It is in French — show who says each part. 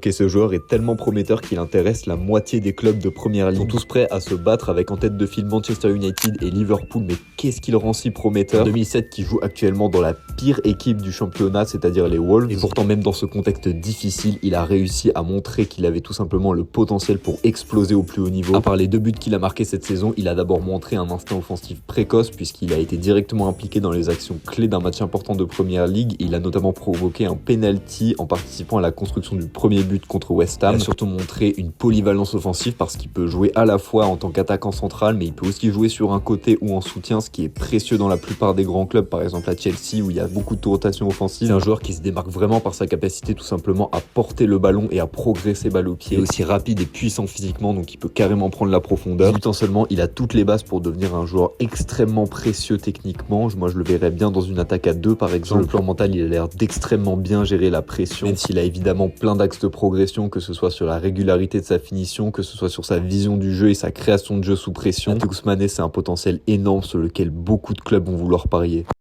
Speaker 1: et ce joueur est tellement prometteur qu'il intéresse la moitié des clubs de première ligue. Ils sont tous prêts à se battre avec en tête de file Manchester United et Liverpool, mais qu'est-ce qu'il rend si prometteur. 2007 qui joue actuellement dans la pire équipe du championnat, c'est-à-dire les Wolves. Et pourtant même dans ce contexte difficile, il a réussi à montrer qu'il avait tout simplement le potentiel pour exploser au plus haut niveau. À part les 2 buts qu'il a marqués cette saison, il a d'abord montré un instinct offensif précoce puisqu'il a été directement impliqué dans les actions clés d'un match important de première ligue. Il a notamment provoqué un penalty en participant à la construction du premier but contre West Ham. Il a surtout montré une polyvalence offensive parce qu'il peut jouer à la fois en tant qu'attaquant central, mais il peut aussi jouer sur un côté ou en soutien, ce qui est précieux dans la plupart des grands clubs, par exemple à Chelsea où il y a beaucoup de rotation offensive. C'est un joueur qui se démarque vraiment par sa capacité tout simplement à porter le ballon et à progresser balle au pied. Il est aussi rapide et puissant physiquement, donc il peut carrément prendre la profondeur. 18 ans seulement, il a toutes les bases pour devenir un joueur extrêmement précieux techniquement. Moi je le verrais bien dans une attaque à 2 par exemple. Sur le plan mental, il a l'air d'extrêmement bien gérer la pression, même s'il a évidemment plein d'axes de progression, que ce soit sur la régularité de sa finition, que ce soit sur sa vision du jeu et sa création de jeu sous pression. Mané, c'est un potentiel énorme sur lequel beaucoup de clubs vont vouloir parier.